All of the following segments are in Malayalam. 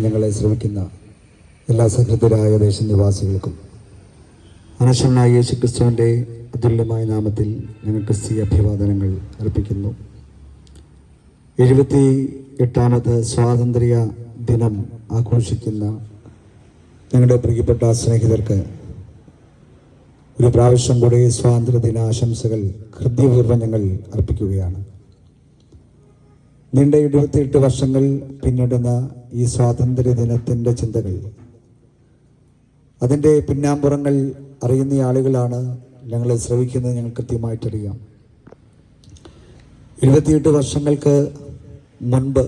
ഞങ്ങളെ ശ്രമിക്കുന്ന എല്ലാ സഹൃദരായ ദേശനിവാസികൾക്കും അനശ്വരനായ യേശുക്രിസ്തുവിൻ്റെ അതുല്യമായ നാമത്തിൽ ഞങ്ങൾ ക്രിസ്തീയ അഭിവാദനങ്ങൾ അർപ്പിക്കുന്നു. 78ാമത് സ്വാതന്ത്ര്യ ദിനം ആഘോഷിക്കുന്ന ഞങ്ങളുടെ പ്രിയപ്പെട്ട സ്നേഹിതർക്ക് ഒരു പ്രാവശ്യം കൂടി സ്വാതന്ത്ര്യദിന ആശംസകൾ ഹൃദയപൂർവ്വം ഞങ്ങൾ അർപ്പിക്കുകയാണ്. നീണ്ട 78 വർഷങ്ങൾ പിന്നിടുന്ന ഈ സ്വാതന്ത്ര്യ ദിനത്തിൻ്റെ ചിന്തകൾ, അതിൻ്റെ പിന്നാമ്പുറങ്ങൾ അറിയുന്ന ആളുകളാണ് ഞങ്ങളെ ശ്രവിക്കുന്നത്. ഞങ്ങൾ കൃത്യമായിട്ടറിയാം. 78 വർഷങ്ങൾക്ക് മുൻപ്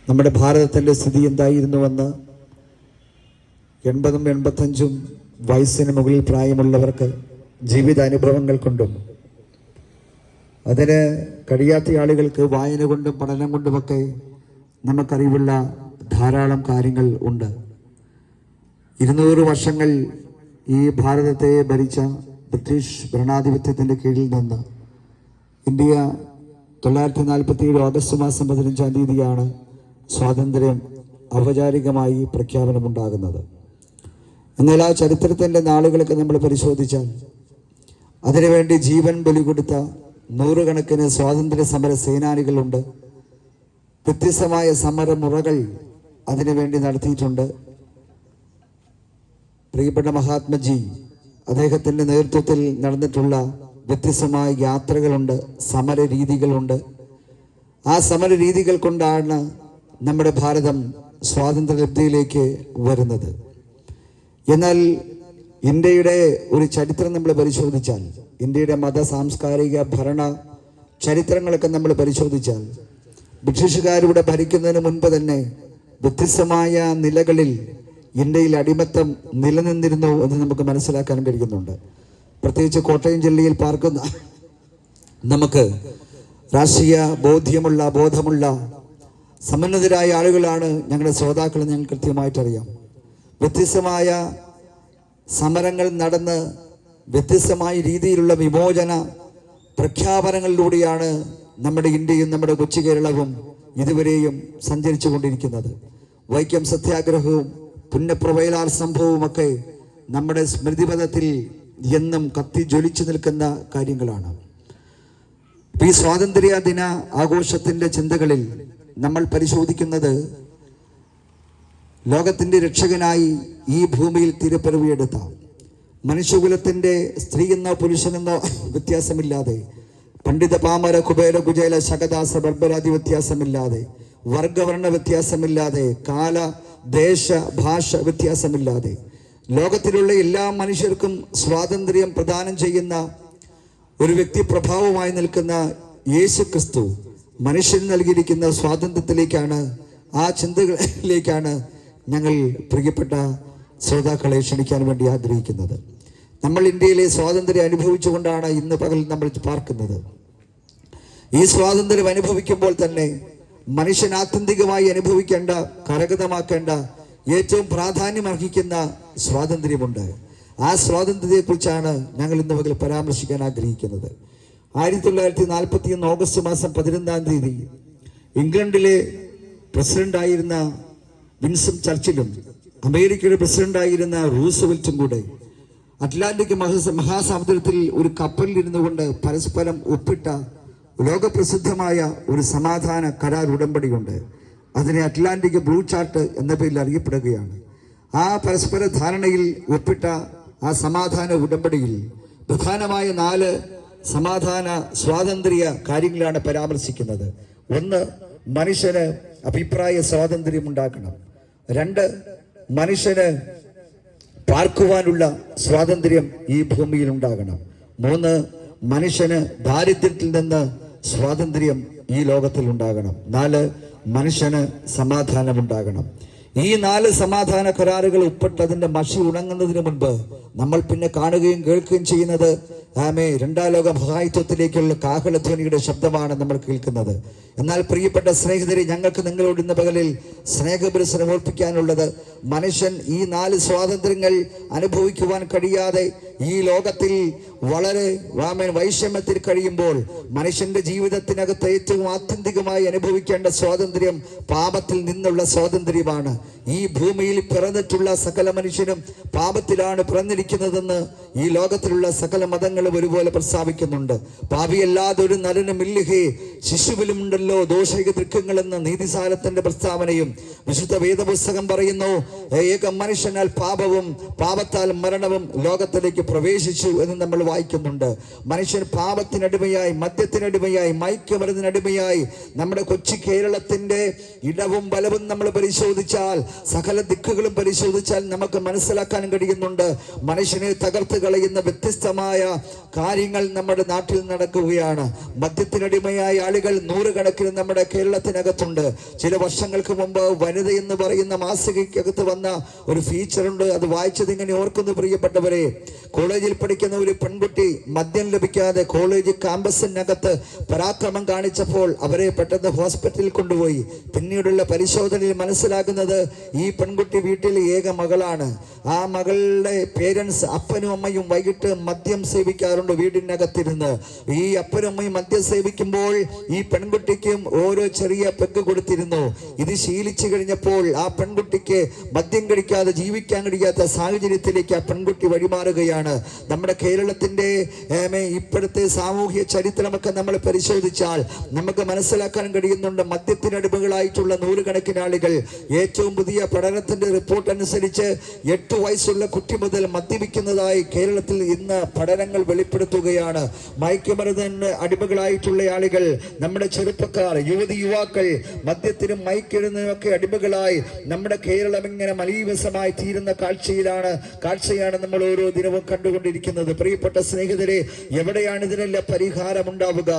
നമ്മുടെ ഭാരതത്തിൻ്റെ സ്ഥിതി എന്തായിരുന്നുവെന്ന് 80 85 വയസ്സിന് മുകളിൽ പ്രായമുള്ളവർക്ക് ജീവിതാനുഭവങ്ങൾ കൊണ്ടും അതിന് കഴിയാത്ത ആളുകൾക്ക് വായന കൊണ്ടും പഠനം കൊണ്ടുമൊക്കെ നമുക്കറിവുള്ള ധാരാളം കാര്യങ്ങൾ ഉണ്ട്. 200 വർഷങ്ങൾ ഈ ഭാരതത്തെ ഭരിച്ച ബ്രിട്ടീഷ് ഭരണാധിപത്യത്തിൻ്റെ കീഴിൽ നിന്ന് ഇന്ത്യ 1947 ഓഗസ്റ്റ് മാസം 15-ാം തീയതിയാണ് സ്വാതന്ത്ര്യം ഔപചാരികമായി പ്രഖ്യാപനമുണ്ടാകുന്നത്. എന്നാൽ ആ ചരിത്രത്തിൻ്റെ നാളുകളൊക്കെ നമ്മൾ പരിശോധിച്ചാൽ അതിനുവേണ്ടി ജീവൻ ബലി കൊടുത്ത നൂറുകണക്കിന് സ്വാതന്ത്ര്യ സമര സേനാനികളുണ്ട്. വ്യത്യസ്തമായ സമരമുറകൾ അതിനുവേണ്ടി നടത്തിയിട്ടുണ്ട്. പ്രിയപ്പെട്ട മഹാത്മജി അദ്ദേഹത്തിൻ്റെ നേതൃത്വത്തിൽ നടന്നിട്ടുള്ള വ്യത്യസ്തമായ യാത്രകളുണ്ട്, സമര രീതികളുണ്ട്. ആ സമര രീതികൾ കൊണ്ടാണ് നമ്മുടെ ഭാരതം സ്വാതന്ത്ര്യലബ്ധിയിലേക്ക് വരുന്നത്. എന്നാൽ ഇന്ത്യയുടെ ഒരു ചരിത്രം നമ്മൾ പരിശോധിച്ചാൽ, ഇന്ത്യയുടെ മത സാംസ്കാരിക ഭരണ ചരിത്രങ്ങളൊക്കെ നമ്മൾ പരിശോധിച്ചാൽ, ബ്രിട്ടീഷുകാരുടെ ഭരിക്കുന്നതിന് മുൻപ് തന്നെ വ്യത്യസ്തമായ നിലകളിൽ ഇന്ത്യയിൽ അടിമത്തം നിലനിന്നിരുന്നു എന്ന് നമുക്ക് മനസ്സിലാക്കാൻ കഴിയുന്നുണ്ട്. പ്രത്യേകിച്ച് കോട്ടയം ജില്ലയിൽ പാർക്കുന്ന നമുക്ക് രാഷ്ട്രീയ ബോധമുള്ള സമ്പന്നതരായ ആളുകളാണ് ഞങ്ങളുടെ ശ്രോതാക്കൾ. ഞങ്ങൾ കൃത്യമായിട്ടറിയാം. വ്യത്യസ്തമായ സമരങ്ങൾ നടന്ന് വ്യത്യസ്തമായ രീതിയിലുള്ള വിമോചന പ്രഖ്യാപനങ്ങളിലൂടെയാണ് നമ്മുടെ ഇന്ത്യയും നമ്മുടെ കൊച്ചു കേരളവും ഇതുവരെയും സഞ്ചരിച്ചു കൊണ്ടിരിക്കുന്നത്. വൈക്കം സത്യാഗ്രഹവും പുന്നപ്രവയലാർ സംഭവവുമൊക്കെ നമ്മുടെ സ്മൃതിപഥത്തിൽ എന്നും കത്തി ജ്വലിച്ചു നിൽക്കുന്ന കാര്യങ്ങളാണ്. ഈ സ്വാതന്ത്ര്യ ദിന ആഘോഷത്തിൻ്റെ ചിന്തകളിൽ നമ്മൾ പരിശോധിക്കുന്നത് ലോകത്തിൻ്റെ രക്ഷകനായി ഈ ഭൂമിയിൽ തിരുപ്പിറവിയെടുത്ത മനുഷ്യകുലത്തിൻ്റെ സ്ത്രീയെന്നോ പുരുഷനെന്നോ വ്യത്യാസമില്ലാതെ, പണ്ഡിത പാമര കുബേര കുചേല ശകദാസ ബർബരാദി വ്യത്യാസമില്ലാതെ, വർഗവർണ്ണ വ്യത്യാസമില്ലാതെ, കാല ദേശ ഭാഷ വ്യത്യാസമില്ലാതെ ലോകത്തിലുള്ള എല്ലാ മനുഷ്യർക്കും സ്വാതന്ത്ര്യം പ്രദാനം ചെയ്യുന്ന ഒരു വ്യക്തിപ്രഭാവമായി നിൽക്കുന്ന യേശു ക്രിസ്തു മനുഷ്യന് നൽകിയിരിക്കുന്ന സ്വാതന്ത്ര്യത്തിലേക്കാണ്, ആ ചിന്തകളിലേക്കാണ് ഞങ്ങൾ പ്രിയപ്പെട്ട ശ്രോതാക്കളെ ക്ഷണിക്കാൻ വേണ്ടി ആഗ്രഹിക്കുന്നത്. നമ്മൾ ഇന്ത്യയിലെ സ്വാതന്ത്ര്യം അനുഭവിച്ചുകൊണ്ടാണ് ഇന്ന് പകൽ നമ്മൾ പാർക്കുന്നത്. ഈ സ്വാതന്ത്ര്യം അനുഭവിക്കുമ്പോൾ തന്നെ മനുഷ്യൻ ആത്യന്തികമായി അനുഭവിക്കേണ്ട, കരഗതമാക്കേണ്ട, ഏറ്റവും പ്രാധാന്യം അർഹിക്കുന്ന സ്വാതന്ത്ര്യമുണ്ട്. ആ സ്വാതന്ത്ര്യത്തെക്കുറിച്ചാണ് ഞങ്ങൾ ഇന്ന് പകൽ പരാമർശിക്കാൻ ആഗ്രഹിക്കുന്നത്. 1941 ഓഗസ്റ്റ് മാസം 15-ാം തീയതി ഇംഗ്ലണ്ടിലെ പ്രസിഡന്റായിരുന്ന വിൻസ്റ്റൺ ചർച്ചിലും അമേരിക്കയുടെ പ്രസിഡന്റായിരുന്ന റൂസ്വെൽറ്റും കൂടെ അറ്റ്ലാന്റിക് മഹാസമുദ്രത്തിൽ ഒരു കപ്പലിൽ ഇരുന്നു കൊണ്ട് പരസ്പരം ഒപ്പിട്ട ലോകപ്രസിദ്ധമായ ഒരു സമാധാന കരാർ ഉടമ്പടിയുണ്ട്. അതിനെ അറ്റ്ലാന്റിക് ബ്ലൂ ചാർട്ട് എന്ന പേരിൽ അറിയപ്പെടുകയാണ്. ആ പരസ്പര ധാരണയിൽ ഒപ്പിട്ട ആ സമാധാന ഉടമ്പടിയിൽ പ്രധാനമായ 4 സമാധാന സ്വാതന്ത്ര്യ കാര്യങ്ങളാണ് പരാമർശിക്കുന്നത്. 1, മനുഷ്യന് അഭിപ്രായ സ്വാതന്ത്ര്യം ഉണ്ടാക്കണം. 2, മനുഷ്യന് പാർക്കുവാനുള്ള സ്വാതന്ത്ര്യം ഈ ഭൂമിയിൽ ഉണ്ടാകണം. 3, മനുഷ്യന് ദാരിദ്ര്യത്തിൽ നിന്ന് സ്വാതന്ത്ര്യം ഈ ലോകത്തിൽ ഉണ്ടാകണം. 4, മനുഷ്യന് സമാധാനമുണ്ടാകണം. ഈ 4 സമാധാന കരാറുകൾ ഒപ്പിട്ടതിൻ്റെ മഷി ഉണങ്ങുന്നതിന് മുൻപ് നമ്മൾ പിന്നെ കാണുകയും കേൾക്കുകയും ചെയ്യുന്നത് രണ്ടാം ലോക മഹായുദ്ധത്തിലേക്കുള്ള കാഹളധ്വനിയുടെ ശബ്ദമാണ് നമ്മൾ കേൾക്കുന്നത്. എന്നാൽ പ്രിയപ്പെട്ട സ്നേഹിതരെ, ഞങ്ങൾക്ക് നിങ്ങളോട് ഇന്ന് പകലിൽ സ്നേഹപുരസരം ഓർപ്പിക്കാനുള്ളത്, മനുഷ്യൻ ഈ 4 സ്വാതന്ത്ര്യങ്ങൾ അനുഭവിക്കുവാൻ കഴിയാതെ ഈ ലോകത്തിൽ വളരെ വൈഷമ്യത്തിൽ കഴിയുമ്പോൾ മനുഷ്യന്റെ ജീവിതത്തിനകത്ത് ഏറ്റവും ആത്യന്തികമായി അനുഭവിക്കേണ്ട സ്വാതന്ത്ര്യം പാപത്തിൽ നിന്നുള്ള സ്വാതന്ത്ര്യമാണ്. ഈ ഭൂമിയിൽ പിറന്നിട്ടുള്ള സകല മനുഷ്യനും പാപത്തിലാണ് പിറന്നിരിക്കുന്നതെന്ന് ഈ ലോകത്തിലുള്ള സകല മതങ്ങളും ഒരുപോലെ പ്രസ്താവിക്കുന്നുണ്ട്. പാപിയല്ലാതെ ഒരു നരനും ഇല്ലഹേ, ശിശുവിലുമുണ്ടല്ലോ ദോഷൈക ദൃക്കങ്ങളെന്ന നീതിസാരത്തിന്റെ പ്രസ്താവനയും വിശുദ്ധ വേദപുസ്തകം പറയുന്നു. ഏക മനുഷ്യനാൽ പാപവും പാപത്താൽ മരണവും ലോകത്തിലേക്ക് പ്രവേശിച്ചു എന്ന് നമ്മൾ വായിക്കുന്നുണ്ട്. മനുഷ്യൻ പാപത്തിനടിമയായി, മദ്യത്തിനടിമയായി, മയക്കുമരുന്നിനടിമയായി നമ്മുടെ കൊച്ചു കേരളത്തിന്റെ ഇടവും ബലവും നമ്മൾ പരിശോധിച്ചാൽ, സകല ദിക്കുകളും പരിശോധിച്ചാൽ നമുക്ക് മനസ്സിലാക്കാൻ കഴിയുന്നുണ്ട്. മനുഷ്യനെ തകർത്ത് കളയുന്ന വ്യത്യസ്തമായ കാര്യങ്ങൾ നമ്മുടെ നാട്ടിൽ നടക്കുകയാണ്. മദ്യത്തിനടിമയായ ആളുകൾ നൂറുകണക്കിന് നമ്മുടെ കേരളത്തിനകത്തുണ്ട്. ചില വർഷങ്ങൾക്ക് മുമ്പ് വനിത എന്ന് പറയുന്ന മാസികയ്ക്കകത്ത് വന്ന ഒരു ഫീച്ചറുണ്ട്. അത് വായിച്ചത് ഇങ്ങനെ ഓർക്കുന്നു പ്രിയപ്പെട്ടവരെ. കോളേജിൽ പഠിക്കുന്ന ഒരു പെൺകുട്ടി മദ്യം ലഭിക്കാതെ കോളേജ് ക്യാമ്പസിനകത്ത് പരാക്രമം കാണിച്ചപ്പോൾ അവരെ പെട്ടെന്ന് ഹോസ്പിറ്റലിൽ കൊണ്ടുപോയി. പിന്നീടുള്ള പരിശോധനയിൽ മനസ്സിലാകുന്നത് ഈ പെൺകുട്ടി വീട്ടിലെ ഏക മകളാണ്. ആ മകളുടെ പേരൻസ്, അപ്പനും അമ്മയും വൈകിട്ട് മദ്യം സേവിക്കാറുണ്ട് വീടിനകത്തിരുന്ന്. ഈ അപ്പനും അമ്മയും മദ്യം സേവിക്കുമ്പോൾ ഈ പെൺകുട്ടിക്കും ഓരോ ചെറിയ പെഗ് കൊടുത്തിരുന്നു. ഇത് ശീലിച്ചു കഴിഞ്ഞപ്പോൾ ആ പെൺകുട്ടിക്ക് മദ്യം കഴിക്കാതെ ജീവിക്കാൻ കഴിയാത്ത സാഹചര്യത്തിലേക്ക് ആ പെൺകുട്ടി വഴിമാറുകയാണ്. നമ്മുടെ കേരളത്തിന്റെ ഇപ്പോഴത്തെ സാമൂഹ്യ ചരിത്രമൊക്കെ നമ്മൾ പരിശോധിച്ചാൽ നമുക്ക് മനസ്സിലാക്കാൻ കഴിയുന്നുണ്ട്. മദ്യത്തിനടിമകളായിട്ടുള്ള നൂറുകണക്കിന് ആളുകൾ. ഏറ്റവും പുതിയ പഠനത്തിന്റെ റിപ്പോർട്ട് അനുസരിച്ച് 8 വയസ്സുള്ള കുട്ടി മുതൽ മദ്യപിക്കുന്നതായി കേരളത്തിൽ ഇന്ന് പഠനങ്ങൾ വെളിപ്പെടുത്തുകയാണ്. മയക്കുമരുന്നിന് അടിമകളായിട്ടുള്ള ആളുകൾ, നമ്മുടെ ചെറുപ്പക്കാർ, യുവാക്കൾ മദ്യത്തിനും മയക്കുമരുന്നിനുമൊക്കെ അടിമകളായി നമ്മുടെ കേരളം ഇങ്ങനെ മലീവസമായി തീരുന്ന കാഴ്ചയാണ് നമ്മൾ ഓരോ ദിനവും കണ്ടുകൊണ്ടിരിക്കുന്നത്. പ്രിയപ്പെട്ട സ്നേഹിതരെ, എവിടെയാണ് ഇതിനെല്ലാം പരിഹാരം ഉണ്ടാവുക?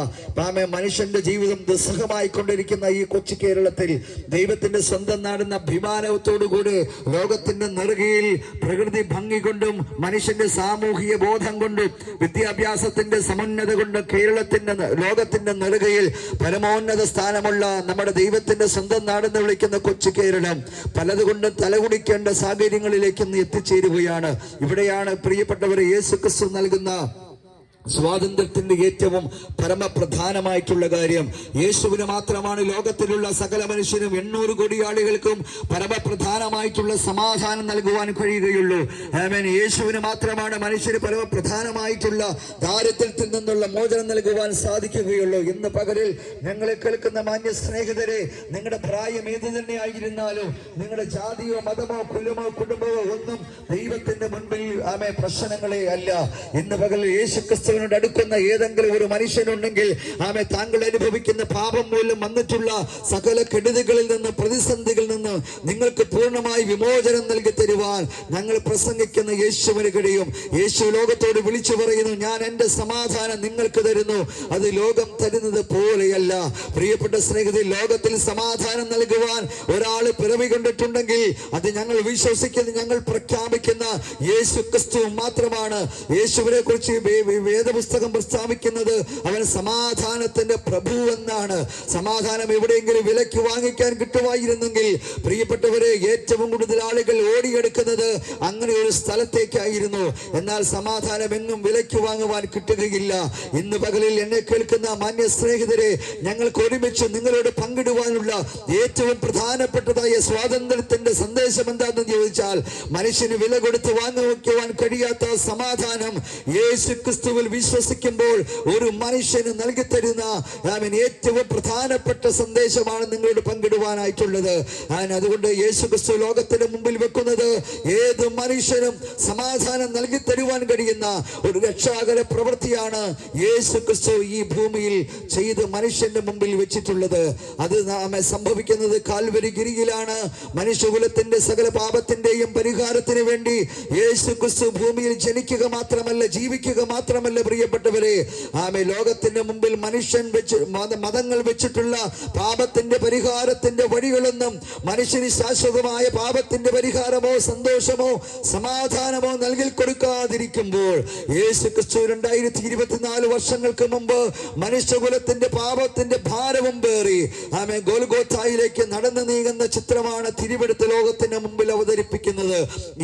മനുഷ്യന്റെ ജീവിതം ദുസ്സഹമായി കൊണ്ടിരിക്കുന്ന ഈ കൊച്ചു കേരളത്തിൽ ദൈവത്തിന്റെ സ്വന്തം നാടെന്ന അഭിമാനത്തോടുകൂടി ലോകത്തിന്റെ നെറുകയിൽ പ്രകൃതി ഭംഗി കൊണ്ടും മനുഷ്യന്റെ സാമൂഹിക ബോധം കൊണ്ടും വിദ്യാഭ്യാസത്തിന്റെ സമുന്നത കൊണ്ട് ലോകത്തിന്റെ നെറുകയിൽ പരമോന്നത സ്ഥാനമുള്ള നമ്മുടെ ദൈവത്തിന്റെ സ്വന്തം നാടെന്ന് വിളിക്കുന്ന കൊച്ചു കേരളം പലതുകൊണ്ട് തലകുടിക്കേണ്ട സാഹചര്യങ്ങളിലേക്ക് എത്തിച്ചേരുകയാണ്. ഇവിടെയാണ് പ്രിയപ്പെട്ടവരെ യേശുക്രിസ്തു നൽകുന്ന സ്വാതന്ത്ര്യത്തിന്റെ ഏറ്റവും പരമപ്രധാനമായിട്ടുള്ള കാര്യം. യേശുവിന് മാത്രമാണ് ലോകത്തിലുള്ള സകല മനുഷ്യനും 800 കോടി ആളുകൾക്കും പരമപ്രധാനമായിട്ടുള്ള സമാധാനം നൽകുവാൻ കഴിയുകയുള്ളൂ. യേശുവിന് മാത്രമാണ് മനുഷ്യന് പരമപ്രധാനമായിട്ടുള്ള ദാരിദ്ര്യത്തിൽ നിന്നുള്ള മോചനം നൽകുവാൻ സാധിക്കുകയുള്ളൂ. ഇന്ന് പകലിൽ ഞങ്ങളെ കേൾക്കുന്ന മാന്യ സ്നേഹിതരെ, നിങ്ങളുടെ പ്രായം ഏത് തന്നെ ആയിരുന്നാലും, നിങ്ങളുടെ ജാതിയോ മതമോ കുലമോ കുടുംബമോ ഒന്നും ദൈവത്തിന്റെ മുൻപിൽ പ്രശ്നങ്ങളെ അല്ല. ഇന്ന് പകലിൽ യേശുക്രിസ്തു അടുക്കുന്ന ഏതെങ്കിലും ഒരു മനുഷ്യനുണ്ടെങ്കിൽ താങ്കൾ അനുഭവിക്കുന്ന പാപം മൂലം വന്നിട്ടുള്ള സകല കെടുതികളിൽ നിന്ന്, പ്രതിസന്ധികളിൽ നിന്ന് നിങ്ങൾക്ക് പൂർണ്ണമായി വിമോചനം നൽകി തരുവാൻ ഞങ്ങൾ പ്രസംഗിക്കുന്ന യേശുവിന് കഴിയും. യേശു ലോകത്തോട് വിളിച്ചു പറയുന്നു, ഞാൻ എന്റെ സമാധാനം നിങ്ങൾക്ക് തരുന്നു, അത് ലോകം തരുന്നത് പോലെയല്ല. പ്രിയപ്പെട്ട സ്നേഹിതരെ, ലോകത്തിൽ സമാധാനം നൽകുവാൻ ഒരാൾ പിറവി കൊണ്ടിട്ടുണ്ടെങ്കിൽ അത് ഞങ്ങൾ വിശ്വസിക്കുന്ന, ഞങ്ങൾ പ്രഖ്യാപിക്കുന്ന യേശു ക്രിസ്തു മാത്രമാണ്. യേശുവിനെ കുറിച്ച് വേദപുസ്തകം പ്രസ്താവിക്കുന്നത് അവൻ സമാധാനത്തിന്റെ പ്രഭു എന്നാണ്. സമാധാനം എവിടെയെങ്കിലും വിലയ്ക്ക് വാങ്ങിക്കാൻ കിട്ടുമായിരുന്നെങ്കിൽ പ്രിയപ്പെട്ടവരെ, ഏറ്റവും കൂടുതൽ ആളുകൾ ഓടിയെടുക്കുന്നത് അങ്ങനെ ഒരു സ്ഥലത്തേക്കായിരുന്നു. എന്നാൽ സമാധാനം എങ്ങും വിലയ്ക്ക് വാങ്ങുവാൻ കിട്ടുകയില്ല. ഇന്ന് പകലിൽ എന്നെ കേൾക്കുന്ന മാന്യ സ്നേഹിതരെ, ഞങ്ങൾക്ക് ഒരുമിച്ച് നിങ്ങളോട് പങ്കിടുവാനുള്ള ഏറ്റവും പ്രധാനപ്പെട്ടതായ സ്വാതന്ത്ര്യത്തിന്റെ സന്ദേശം എന്താണെന്ന് ചോദിച്ചാൽ, മനുഷ്യന് വില കൊടുത്ത് വാങ്ങുവാൻ കഴിയാത്ത സമാധാനം യേശു ക്രിസ്തുവിൽ വിശ്വസിക്കുമ്പോൾ ഒരു മനുഷ്യന് നൽകി തരുന്ന ഏറ്റവും പ്രധാനപ്പെട്ട സന്ദേശമാണ് നിങ്ങളോട് പങ്കിടുവാനായിട്ടുള്ളത്. അതുകൊണ്ട് യേശു ക്രിസ്തു ലോകത്തിന് മുമ്പിൽ വെക്കുന്നത് ഏത് മനുഷ്യനും സമാധാനം നൽകി തരുവാൻ കഴിയുന്ന ഒരു രക്ഷാകര പ്രവൃത്തിയാണ് യേശു ക്രിസ്തു ഈ ഭൂമിയിൽ ചെയ്ത് മനുഷ്യന്റെ മുമ്പിൽ വെച്ചിട്ടുള്ളത്. അത് സംഭവിക്കുന്നത് കാൽവരി ഗിരിയിലാണ്. മനുഷ്യകുലത്തിന്റെ സകല പാപത്തിന്റെയും പരിഹാരത്തിന് വേണ്ടി യേശു ക്രിസ്തു ഭൂമിയിൽ ജനിക്കുക മാത്രമല്ല, ജീവിക്കുക മാത്രമല്ല, മാത്രമല്ല പ്രിയപ്പെട്ടവരെ, ലോകത്തിന്റെ മുമ്പിൽ മനുഷ്യൻ മതങ്ങൾ വെച്ചിട്ടുള്ള പാപത്തിന്റെ പരിഹാരത്തിന്റെ വഴികളൊന്നും മനുഷ്യന് ശാശ്വതമായ പാപത്തിന്റെ പരിഹാരമോ സന്തോഷമോ സമാധാനമോ നൽകി കൊടുക്കാതിരിക്കുമ്പോൾ യേശു ക്രിസ്തു 2024 വർഷങ്ങൾക്ക് മുമ്പ് മനുഷ്യകുലത്തിന്റെ പാപത്തിന്റെ ഭാരവും പേറി ഗോൽഗോഥായിലേക്ക് നടന്നു നീങ്ങുന്ന ചിത്രമാണ് തിരുവെടുത്ത ലോകത്തിന്റെ മുമ്പിൽ അവതരിപ്പിക്കുന്നത്.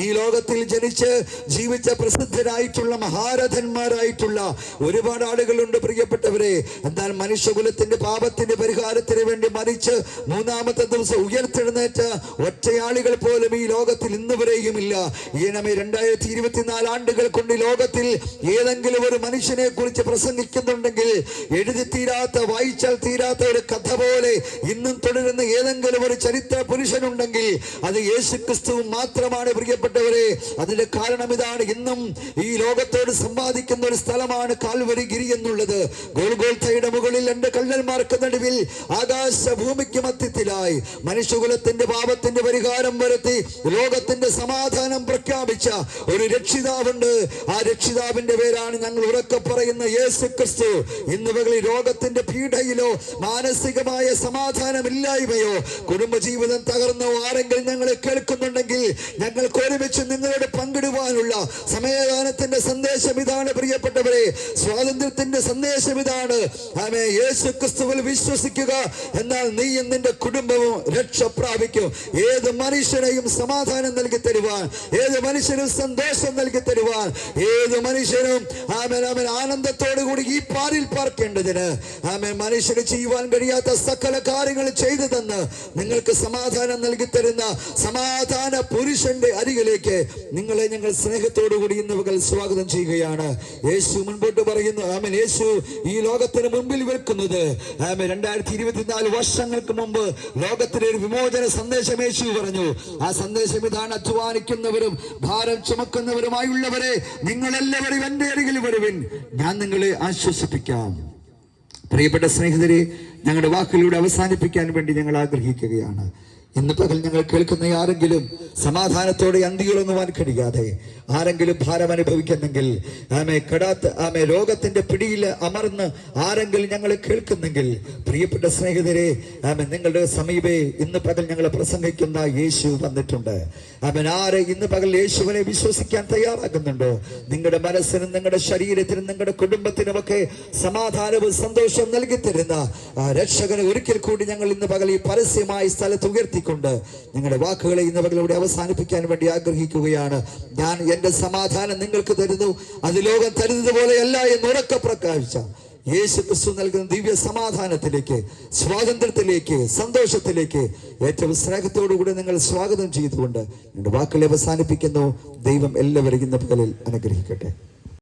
ഈ ലോകത്തിൽ ജനിച്ച് ജീവിച്ച പ്രസിദ്ധരായിട്ടുള്ള മഹാരഥന്മാരായിട്ടുള്ള ഒരുപാട് ആളുകളുണ്ട് പ്രിയപ്പെട്ടവരെ. എന്നാൽ മനുഷ്യകുലത്തിന്റെ പാപത്തിന്റെ പരിഹാരത്തിന് വേണ്ടി മരിച്ച് മൂന്നാമത്തെ ദിവസം ഉയർത്തെഴുന്നേറ്റ ഒറ്റയാളികൾ പോലും ഈ ലോകത്തിൽ ഇന്ന് വരെയും ഇല്ല. ഈ 2024 ആണ്ടുകൾ കൊണ്ട് ലോകത്തിൽ ഏതെങ്കിലും ഒരു മനുഷ്യനെ കുറിച്ച് പ്രസംഗിക്കുന്നുണ്ടെങ്കിൽ എഴുതി തീരാത്ത, വായിച്ചാൽ തീരാത്ത ഒരു കഥ പോലെ ഇന്നും തുടരുന്ന ഏതെങ്കിലും ഒരു ചരിത്ര പുരുഷനുണ്ടെങ്കിൽ അത് യേശു ക്രിസ്തു മാത്രമാണ് പ്രിയപ്പെട്ടവരെ. അതിന്റെ കാരണം ഇതാണ്, ഇന്നും ഈ ലോകത്തോട് സംവാദിക്കുന്ന ഒരു സ്ഥലമാണ് കാൽവരി ഗിരി എന്നുള്ളത്. ഗോൽഗോൽത്തയുടെ മുകളിൽ രണ്ട് കള്ളന്മാർക്ക് നടുവിൽ ആകാശ ഭൂമിക്ക് മധ്യത്തിലായി മനുഷ്യകുലത്തിന്റെ പാപത്തിന്റെ പരിഹാരം വരുത്തി ലോകത്തിന്റെ സമാധാനം പ്രഖ്യാപിച്ച ഒരു രക്ഷിതാവുണ്ട്. ആ രക്ഷിതാവിന്റെ പേരാണ് ഞങ്ങൾ ഉറക്കെ പറയുന്ന യേശു ക്രിസ്തു. ഇന്ന് പകൽ രോഗത്തിന്റെ പീഡയിലോ മാനസികമായ സമാധാനമില്ലായ്മയോ കുടുംബജീവിതം തകർന്നോ ആരെങ്കിലും ഞങ്ങളെ കേൾക്കുന്നുണ്ടെങ്കിൽ ഞങ്ങൾക്ക് ഒരുമിച്ച് നിങ്ങളോട് പങ്കിടുവാനുള്ള സമയദാനത്തിന്റെ സന്ദേശം ഇതാണ് പ്രിയപ്പെട്ടവരെ. സ്വാതന്ത്ര്യത്തിന്റെ സന്ദേശം ഇതാണ്. യേശു ക്രിസ്തുവിൽ വിശ്വസിക്കുക, എന്നാൽ നീയും നിന്റെ കുടുംബവും രക്ഷ പ്രാപിക്കും. ഏത് മനുഷ്യനെയും സമാധാനം നൽകി തരുവാൻ, ഏത് മനുഷ്യനും സന്തോഷം നൽകി തരുവാൻ, ഏത് മനുഷ്യനും ആനന്ദത്തോടു കൂടി ഈ പാരിൽ പാർക്കേണ്ടതിന് മനുഷ്യന് ചെയ്യുവാൻ കഴിയാത്ത സകല കാര്യങ്ങൾ ചെയ്തു തന്ന് നിങ്ങൾക്ക് സമാധാനം നൽകി തരുന്ന സമാധാന പുരുഷന്റെ അരികിലേക്ക് നിങ്ങളെ ഞങ്ങൾ സ്നേഹത്തോടു കൂടി ഇന്ന് പകൽ സ്വാഗതം ചെയ്യുകയാണ്. യേശു മുൻപോട്ട് പറയുന്നു, യേശു ഈ ലോകത്തിന് മുമ്പിൽ വെക്കുന്നത് 2024 വർഷങ്ങൾക്ക് മുമ്പ് ലോകത്തിന് ഒരു വിമോചന സന്ദേശം യേശു പറഞ്ഞു. ആ സന്ദേശം ഇതാണ്: അധ്വാനിക്കുന്നവരും ഭാരം ചുമക്കുന്നവരുമായുള്ളവരെ നിങ്ങളെല്ലാവരും എന്റെ അരികിൽ വരുവിൻ, ഞാൻ നിങ്ങളെ ആശ്വസിപ്പിക്കാം. പ്രിയപ്പെട്ട സ്നേഹിതരെ, ഞങ്ങളുടെ വാക്കുകളിലൂടെ അവസാനിപ്പിക്കാൻ വേണ്ടി ഞങ്ങൾ ആഗ്രഹിക്കുകയാണ്. ഇന്ന് പകൽ ഞങ്ങൾ കേൾക്കുന്ന ആരെങ്കിലും സമാധാനത്തോടെ അന്തിയുറങ്ങുവാൻ കഴിയാതെ ആരെങ്കിലും ഭാരം അനുഭവിക്കുന്നെങ്കിൽ, രോഗത്തിന്റെ പിടിയിൽ അമർന്ന് ആരെങ്കിലും ഞങ്ങൾ കേൾക്കുന്നെങ്കിൽ, പ്രിയപ്പെട്ട സ്നേഹിതരെ, നിങ്ങളുടെ സമീപേ ഇന്ന് പകൽ ഞങ്ങൾ പ്രസംഗിക്കുന്ന യേശു വന്നിട്ടുണ്ട്. ആരെ ഇന്ന് പകൽ യേശുവിനെ വിശ്വസിക്കാൻ തയ്യാറാകുന്നുണ്ടോ? നിങ്ങളുടെ മനസ്സിനും നിങ്ങളുടെ ശരീരത്തിനും നിങ്ങളുടെ കുടുംബത്തിനുമൊക്കെ സമാധാനവും സന്തോഷവും നൽകി തരുന്ന രക്ഷകനെ ഒരിക്കൽ കൂടി ഞങ്ങൾ ഇന്ന് പകൽ ഈ പരസ്യമായ സ്ഥലത്ത് ഉയർത്തിക്കൊണ്ട് ഞങ്ങളുടെ വാക്കുകളെ ഇന്ന് പകലോടെ അവസാനിപ്പിക്കാൻ വേണ്ടി ആഗ്രഹിക്കുകയാണ്. ഞാൻ എന്റെ സമാധാനം നിങ്ങൾക്ക് തരുന്നു, അത് ലോകം തരുന്നത് പോലെയല്ല എന്ന് ഉറക്കെ പ്രഖ്യാപിച്ച യേശു ക്രിസ്തു നൽകുന്ന ദിവ്യ സമാധാനത്തിലേക്ക്, സ്വാതന്ത്ര്യത്തിലേക്ക്, സന്തോഷത്തിലേക്ക് ഏറ്റവും സ്നേഹത്തോടുകൂടി നിങ്ങൾ സ്വാഗതം ചെയ്തുകൊണ്ട് നിങ്ങളുടെ വാക്കുകളെ അവസാനിപ്പിക്കുന്നു. ദൈവം എല്ലാവരെയും ഇന്ന് പകലിൽ അനുഗ്രഹിക്കട്ടെ.